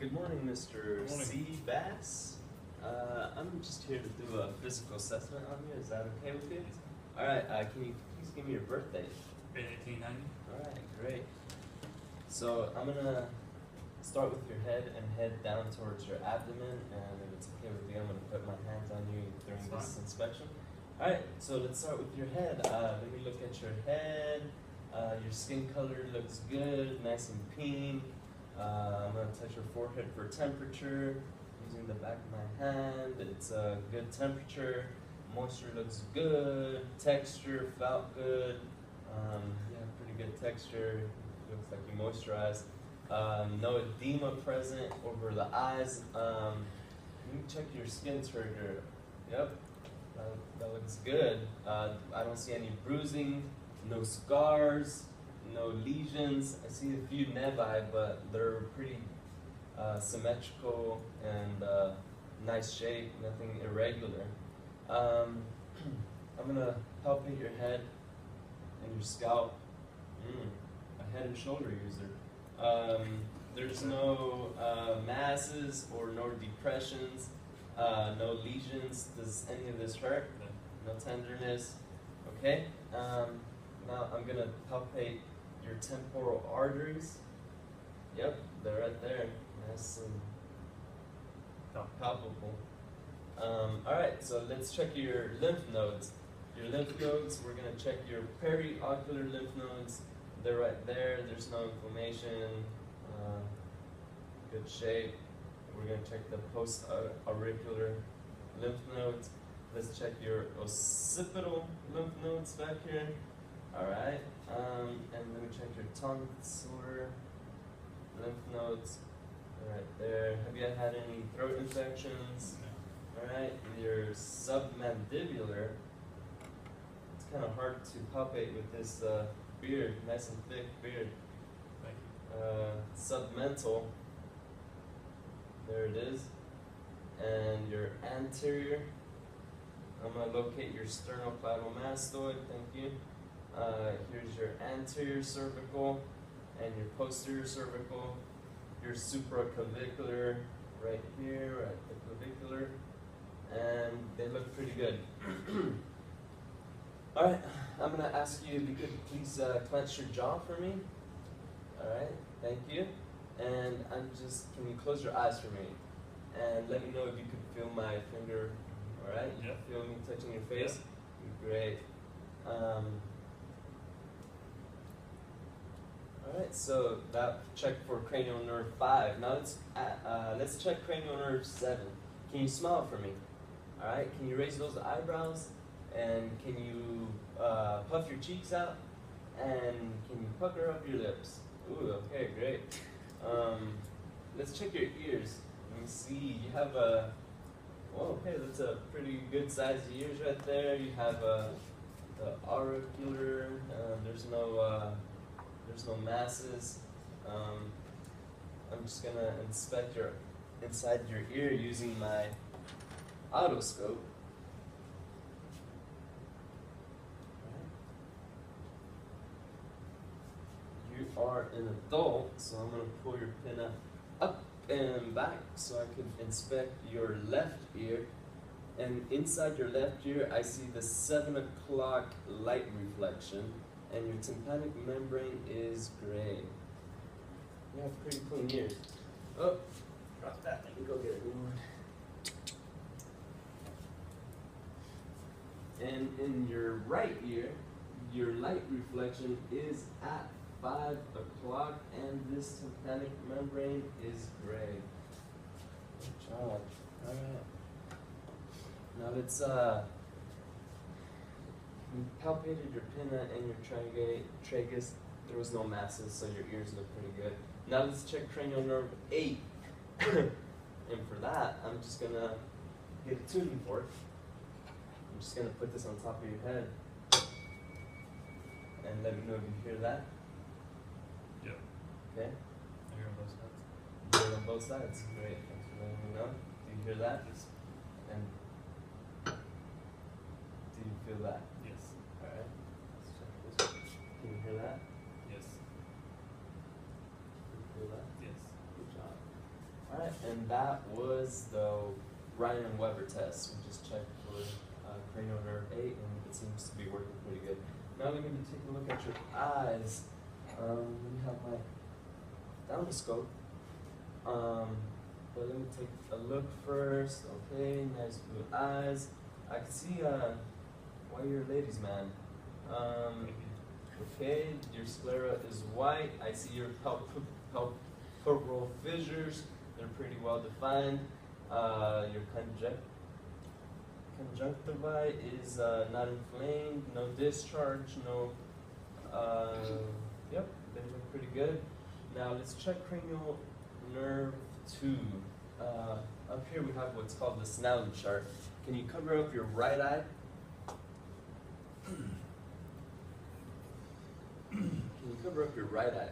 Good morning, Mr. Good morning. C. Bass. I'm just here to do a physical assessment on you. Is that okay with you? All right. Can you please give me your birthday? 1890. All right, great. So I'm gonna start with your head and head down towards your abdomen, and if it's okay with you, I'm gonna put my hands on you during this inspection. All right. So let's start with your head. Let me look at your head. Your skin color looks good, nice and pink. I'm going to touch your forehead for temperature using the back of my hand. It's a good temperature. Moisture looks good. Texture felt good. Yeah, pretty good texture. Looks like you moisturized. No edema present over the eyes. Let me check your skin turgor. Yep, that looks good. I don't see any bruising, no scars, no lesions. I see a few nevi, but they're pretty symmetrical and nice shape, nothing irregular. I'm gonna palpate your head and your scalp. A head and shoulder user. There's no masses or no depressions, no lesions. Does any of this hurt? No tenderness. Okay. Now I'm gonna palpate your temporal arteries. Yep, they're right there, nice and palpable. Alright, so let's check your lymph nodes. Your lymph nodes, we're gonna check your periocular lymph nodes. They're right there, there's no inflammation, good shape. We're gonna check the post-auricular lymph nodes. Let's check your occipital lymph nodes back here. Alright, and let me check your tonsillar lymph nodes. Right there. Have you had any throat infections? No. Alright, your submandibular. It's kind of hard to palpate with this beard, nice and thick beard. Thank you. Submental. There it is. And your anterior. I'm going to locate your sternocleidomastoid. Thank you. Here's your anterior cervical and your posterior cervical, your supraclavicular right here, at the clavicular, and they look pretty good. Alright, I'm going to ask you if you could please clench your jaw for me. Alright, thank you. And can you close your eyes for me? And let me know if you could feel my finger. Alright, you Yep. feel me touching your face? Yep. Great. Alright, so that checked for cranial nerve 5. Now let's check cranial nerve 7. Can you smile for me? Alright, can you raise those eyebrows? And can you puff your cheeks out? And can you pucker up your lips? Ooh, okay, great. Let's check your ears. Let me see, you have okay, that's a pretty good sized ears right there. You have the auricular, there's no masses. I'm just gonna inspect inside your ear using my otoscope. You are an adult, so I'm gonna pull your pinna up and back so I can inspect your left ear. And inside your left ear, I see the 7 o'clock light reflection, and your tympanic membrane is gray. You have pretty clean ears. Oh, drop that. Let me go get a new one. And in your right ear, your light reflection is at 5 o'clock, and this tympanic membrane is gray. Good job. Alright. Now let's we palpated your pinna and your tragus. There was no masses, so your ears look pretty good. Now let's check cranial nerve 8. And for that, I'm just gonna get a tuning fork. I'm just gonna put this on top of your head. And let me know if you hear that. Yep. Okay? I hear on both sides. You hear it on both sides. Great, thanks for letting me know. Do you hear that? Yes. And do you feel that? Yes. Alright. Let's check this one. Can you hear that? Yes. Can you feel that? Yes. Good job. and that was the Ryan and Weber test. We just checked for cranial nerve 8, and it seems to be working pretty good. Now let me take a look at your eyes. Let me have my endoscope. But let me take a look first. Okay, nice blue eyes. I can see why you're a ladies' man. Okay, your sclera is white. I see your palpebral fissures. They're pretty well defined. Your conjunctivi is not inflamed, no discharge, no. Yep, they look pretty good. Now let's check cranial nerve 2. Up here we have what's called the Snellen chart. Can you cover up your right eye? Can you cover up your right eye?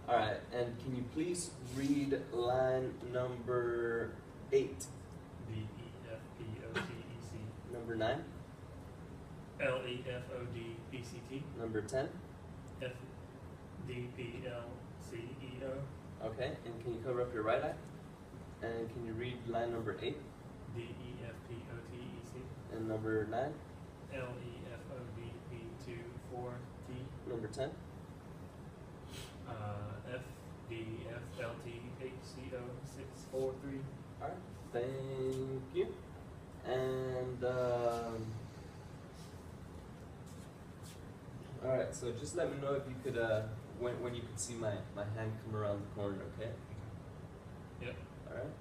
All right, and can you please read line number 8? D-E-F-P-O-T-E-C. Number 9? L-E-F-O-D-P-C-T. Number 10? F-D-P-L-C-E-O. Okay, and can you cover up your right eye? And can you read line number 8? D-E-F-P-O-T-E-C. And number 9? L-E-F-O-D-P-2-4-T. Number 10? F-D-F-L-T-H-C-O-6-4-3. All right, thank you. And all right, so just let me know if you could when you could see my hand come around the corner, okay? Yep. All right.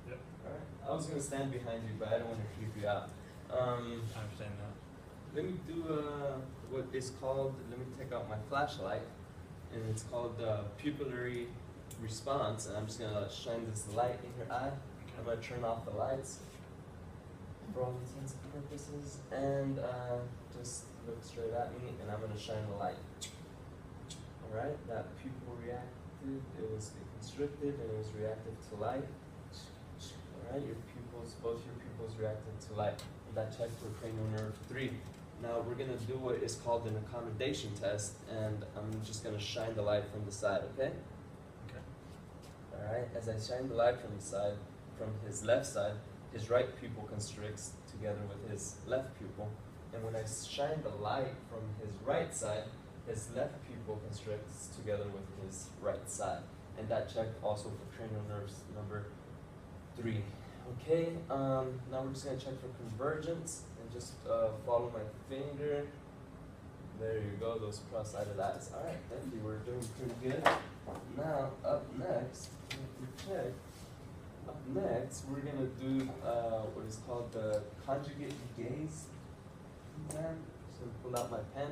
Yep. All right. I was gonna stand behind you, but I don't want to creep you out. I understand that. Let me do what is called. Let me take out my flashlight, and it's called pupillary response. And I'm just gonna shine this light in your eye. I'm gonna turn off the lights for all intents and purposes, and just look straight at me, and I'm gonna shine the light. All right, that pupil reacted. It was constricted, and it was reactive to light. All right, your pupils, both your pupils reacted to light. And that checked for cranial nerve 3. Now we're gonna do what is called an accommodation test, and I'm just gonna shine the light from the side, okay? Okay. All right, as I shine the light from the side, from his left side, his right pupil constricts together with his left pupil. And when I shine the light from his right side, his left pupil constricts together with his right side. And that checked also for cranial nerves number 3. Okay, now we're just gonna check for convergence and just follow my finger. There you go, those cross-sided eyes. All right, thank you, we're doing pretty good. Now, up next, we're gonna do what is called the conjugate gaze exam. Just gonna pull out my pen,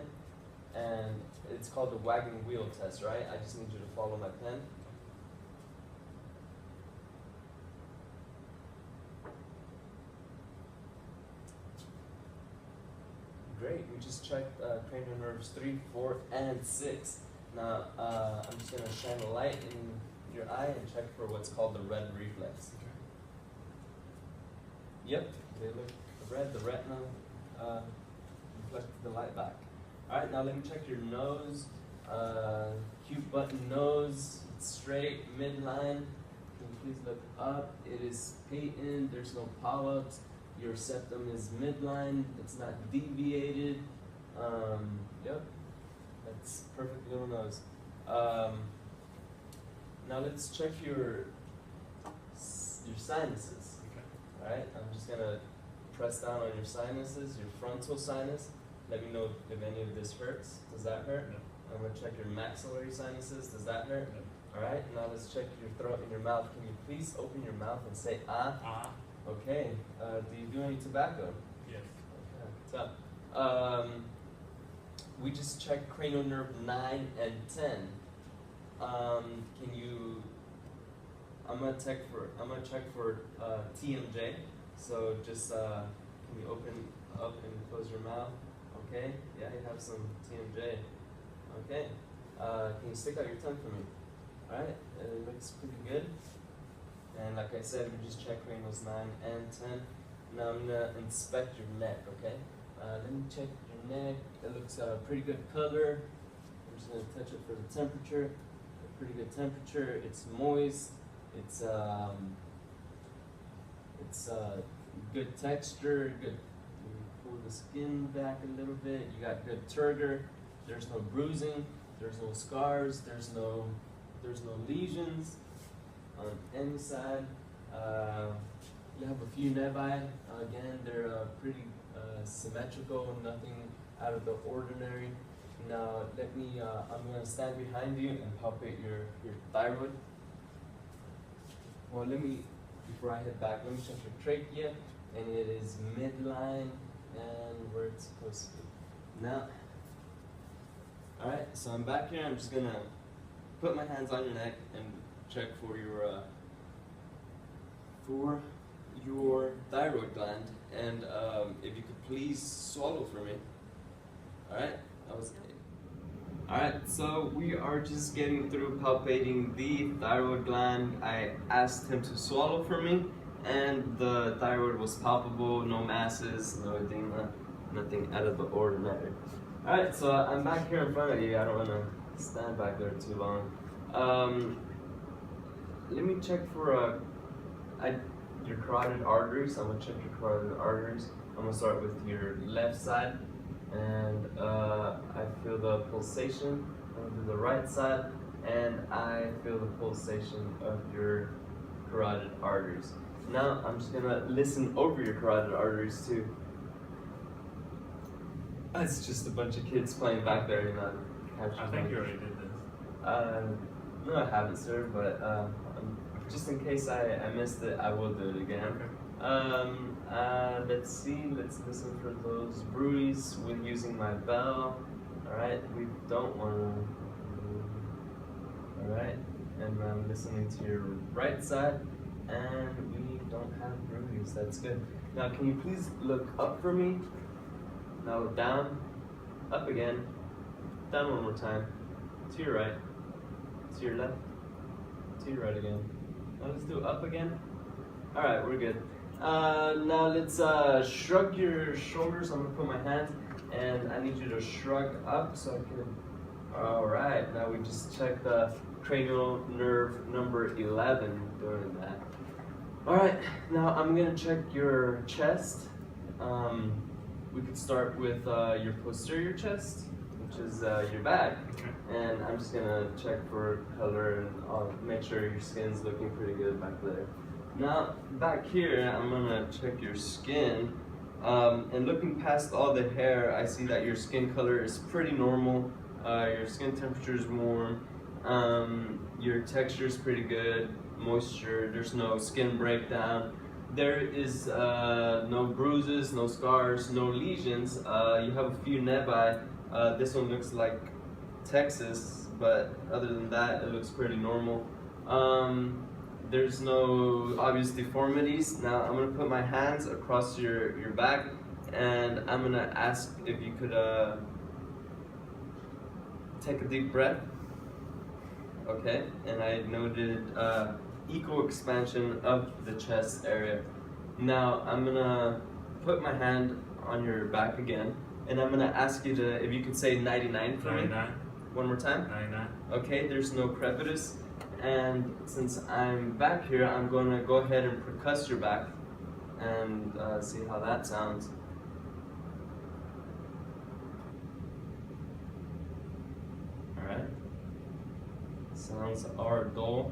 and it's called the wagging wheel test, right? I just need you to follow my pen. Great, we just checked cranial nerves 3, 4, and 6. Now, I'm just gonna shine a light in your eye and check for what's called the red reflex. Okay. Yep, they look red, the retina reflected the light back. Alright, now let me check your nose. Cute button nose, it's straight, midline. Can you please look up? It is patent, there's no polyps. Your septum is midline, it's not deviated. Yep, that's perfect little nose. Now let's check your sinuses. Okay. All right, I'm just gonna press down on your sinuses, your frontal sinus. Let me know if any of this hurts. Does that hurt? No. I'm gonna check your maxillary sinuses. Does that hurt? No. All right, now let's check your throat and your mouth. Can you please open your mouth and say ah? Ah. Okay. Do you do any tobacco? Yes. Okay. We just checked cranial nerve 9 and 10. Can you? I'm gonna check for TMJ. So just can you open up and close your mouth? Okay. Yeah, you have some TMJ. Okay. Can you stick out your tongue for me? All right. It looks pretty good. And like I said, we just checked cranials 9 and 10. Now I'm gonna inspect your neck. Okay. Let me check your neck. It looks pretty good color. I'm just gonna touch it for the temperature. A pretty good temperature. It's moist. It's good texture. Good. Pull the skin back a little bit. You got good turgor. There's no bruising. There's no scars. There's no lesions on any side. You have a few nevi. Again, they're pretty symmetrical. Nothing out of the ordinary. Now let me. I'm gonna stand behind you and palpate your thyroid. Well, before I head back, let me check your trachea, and it is midline and where it's supposed to be. Now, all right. So I'm back here. I'm just gonna put my hands on your neck and check for your thyroid gland, and if you could please swallow for me. All right. Alright, so we are just getting through palpating the thyroid gland. I asked him to swallow for me, and the thyroid was palpable, no masses, no edema, nothing out of the ordinary. Alright, so I'm back here in front of you. I don't want to stand back there too long. Let me check for your carotid arteries. I'm going to check your carotid arteries. I'm going to start with your left side. And I feel the pulsation on the right side, and I feel the pulsation of your carotid arteries. Now I'm just gonna listen over your carotid arteries too. It's just a bunch of kids playing back there, you know. I think you already did this. No, I haven't, sir, but just in case I missed it, I will do it again. Okay. Let's see, let's listen for those bruits with using my bell. Alright, we don't want to. Alright, and I'm listening to your right side, and we don't have bruits. That's good. Now, can you please look up for me? Now, down, up again, down one more time, to your right, to your left, to your right again. Now, let's do up again. Alright, we're good. Now let's shrug your shoulders. I'm gonna put my hands, and I need you to shrug up so I can. Alright, now we just checked the cranial nerve number 11 doing that. Alright, now I'm gonna check your chest. We could start with your posterior chest, which is your back. And I'm just gonna check for color, and I'll make sure your skin's looking pretty good back there. Now, back here, I'm gonna check your skin, and looking past all the hair, I see that your skin color is pretty normal, your skin temperature is warm, your texture is pretty good, moisture, there's no skin breakdown, there is no bruises, no scars, no lesions, you have a few nevi, this one looks like Texas, but other than that, it looks pretty normal. There's no obvious deformities. Now I'm gonna put my hands across your back, and I'm gonna ask if you could take a deep breath. Okay, and I noted equal expansion of the chest area. Now I'm gonna put my hand on your back again, and I'm gonna ask you to, if you could say 99 for 99. me. One more time. 99. Okay, there's no crepitus. And since I'm back here, I'm going to go ahead and percuss your back and see how that sounds. Alright. Sounds are dull.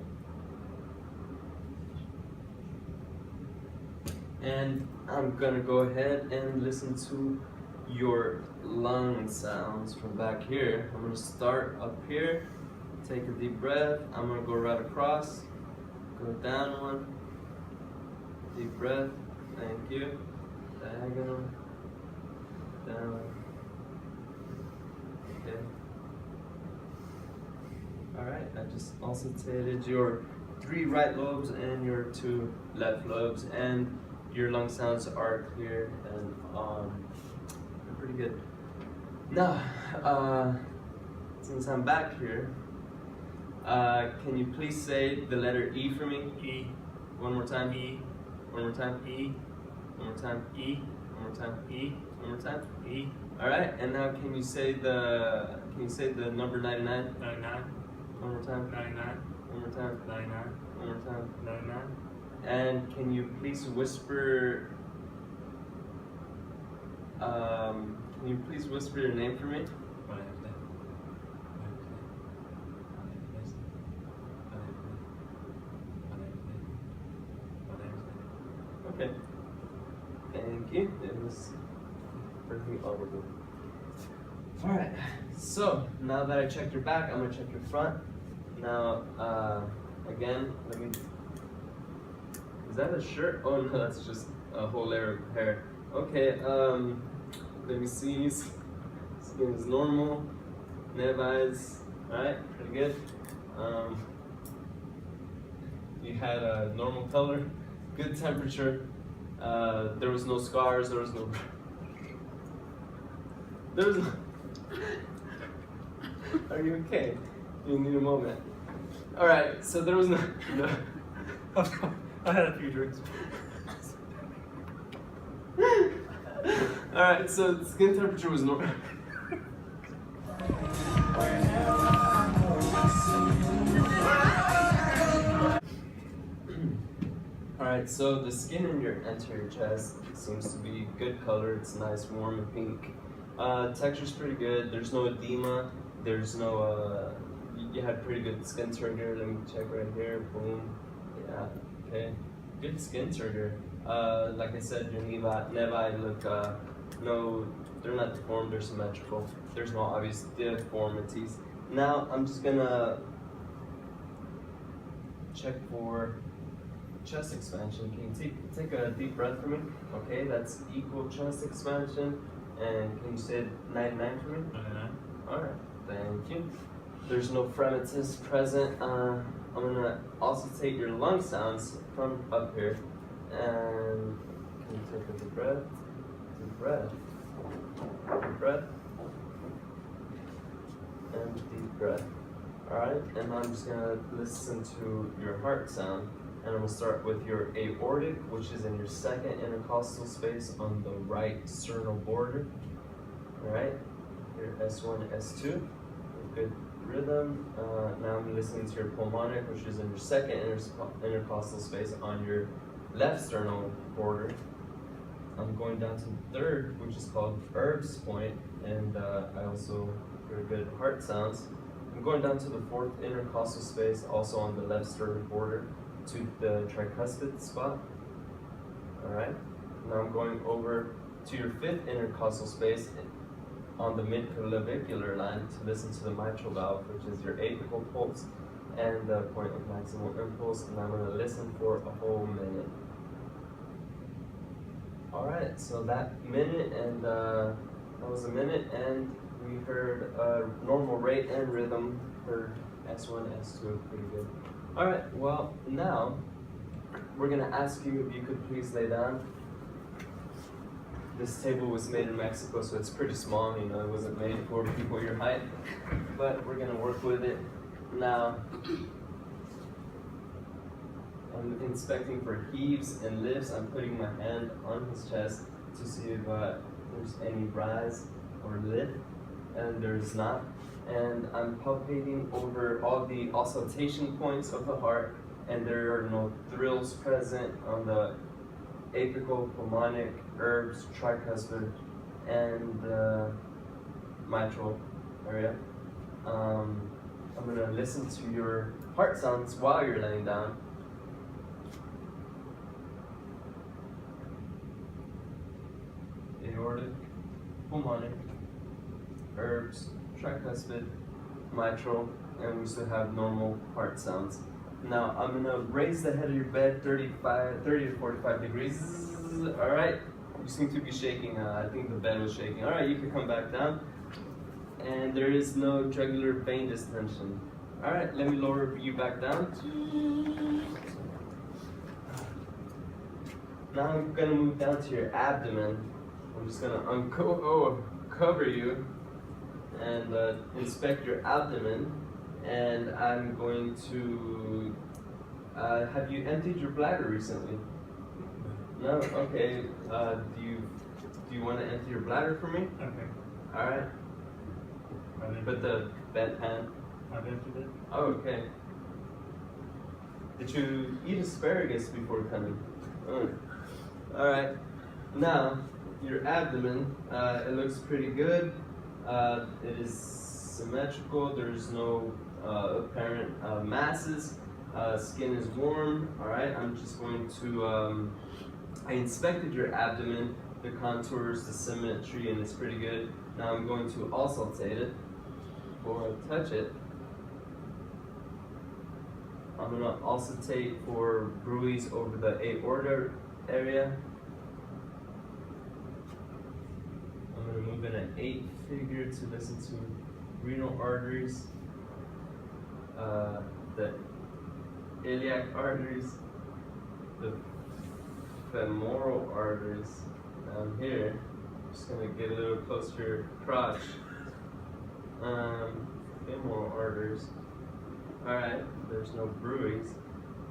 And I'm going to go ahead and listen to your lung sounds from back here. I'm going to start up here. Take a deep breath. I'm gonna go right across. Go down one. Deep breath. Thank you. Diagonal. Down. Okay. Alright, I just also stated your 3 right lobes and your 2 left lobes, and your lung sounds are clear and they're pretty good. Now, since I'm back here, can you please say the letter E for me? E. One more time. E. One more time. E. One more time. E. One more time. E. One more time. E. Alright, and now can you say the number 99? 99. One more time. 99. One more time. 99. One more time. 99. And can you please whisper your name for me? Okay. Thank you. It was perfectly audible. Alright, so now that I checked your back, I'm gonna check your front. Now, again, is that a shirt? Oh no, that's just a whole layer of hair. Okay, let me see. Skin is normal. Neb eyes, alright, pretty good. You had a normal color, good temperature. There was no scars, there was no. Are you okay? You need a moment. Alright, so there was no. I had a few drinks. Alright, so the skin temperature was normal. Alright, so the skin in your anterior chest seems to be good color. It's nice, warm, and pink. Texture's pretty good. There's no edema. There's no, you had pretty good skin turgor. Let me check right here. Boom. Yeah, okay. Good skin turgor. Like I said, your nevi look, no, they're not deformed, they're symmetrical. There's no obvious deformities. Now, I'm just gonna check for chest expansion. Can you take a deep breath for me? Okay, that's equal chest expansion. And can you say 99 for me? 99. Alright, thank you. There's no fremitus present. I'm gonna also take your lung sounds from up here. And can you take a deep breath? Deep breath. Deep breath. And deep breath. Alright, and I'm just gonna listen to your heart sound. And I'm gonna start with your aortic, which is in your second intercostal space on the right sternal border. Alright, your S1, S2, good rhythm. Now I'm listening to your pulmonic, which is in your second intercostal space on your left sternal border. I'm going down to the third, which is called Erb's point, and I also hear good heart sounds. I'm going down to the fourth intercostal space, also on the left sternal border, to the tricuspid spot. Alright, now I'm going over to your fifth intercostal space on the mid-clavicular line to listen to the mitral valve, which is your apical pulse and the point of maximal impulse, and I'm going to listen for a whole minute. Alright, so that minute, and that was a minute, and we heard normal rate and rhythm, heard S1, S2, pretty good. Alright, well, now we're going to ask you if you could please lay down. This table was made in Mexico, so it's pretty small, you know, it wasn't made for people your height, but we're going to work with it. Now, I'm inspecting for heaves and lifts. I'm putting my hand on his chest to see if there's any rise or lift, and there's not. And I'm palpating over all the auscultation points of the heart, and there are no thrills present on the apical, pulmonic, Erb's, tricuspid, and mitral area. I'm gonna listen to your heart sounds while you're laying down. Aortic, pulmonic, Erb's, tricuspid, mitral, and we still have normal heart sounds. Now I'm gonna raise the head of your bed 30 to 45 degrees. All right, you seem to be shaking. I think the bed was shaking. All right, you can come back down. And there is no jugular vein distension. All right, let me lower you back down. Now I'm gonna move down to your abdomen. I'm just gonna cover you and inspect your abdomen, and I'm going to have you emptied your bladder recently? No? Okay. Do you want to empty your bladder for me? Okay. Alright. Put the bent hand. I ventured it. Oh, okay. Did you eat asparagus before coming? Alright. Now, your abdomen, it looks pretty good. It is symmetrical. There's no apparent masses. Skin is warm. Alright, I'm just going to, I inspected your abdomen, the contours, the symmetry, and it's pretty good. Now I'm going to auscultate it or touch it. I'm going to auscultate for bruise over the aorta area. I'm going to move in an 8 figure to listen to renal arteries, the iliac arteries, the femoral arteries down here. I'm just going to get a little closer to your crotch. Femoral arteries. Alright, there's no bruise.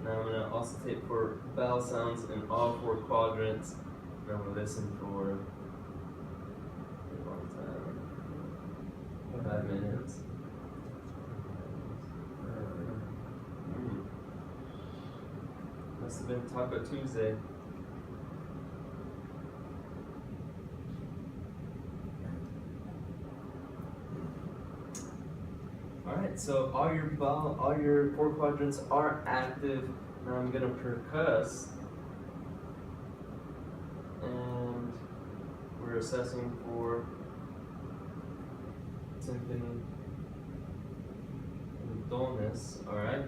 Now I'm going to auscultate for bowel sounds in all 4 quadrants. And I'm going to listen for a long time. 5 minutes. Must have been Taco Tuesday. Alright, so all your 4 quadrants are active. Now I'm gonna percuss, and we're assessing for tympani and dullness. Alright,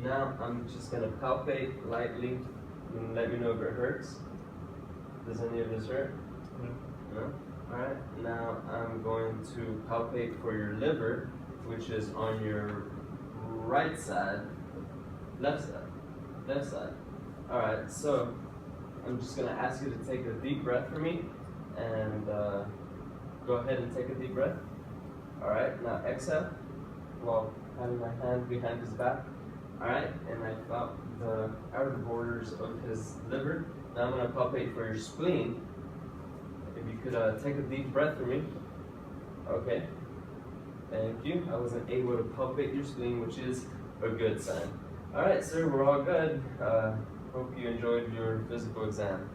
now I'm just gonna palpate lightly. You can let me know if it hurts. Does any of this hurt? No? Alright, now I'm going to palpate for your liver, which is on your right side, left side. Alright, so I'm just gonna ask you to take a deep breath for me, and go ahead and take a deep breath. Alright, now exhale while having my hand behind his back. Alright, and I felt the outer borders of his liver. Now I'm gonna palpate for your spleen. If you could take a deep breath for me. Okay. Thank you. I wasn't able to palpate your spleen, which is a good sign. Alright, sir, we're all good. Hope you enjoyed your physical exam.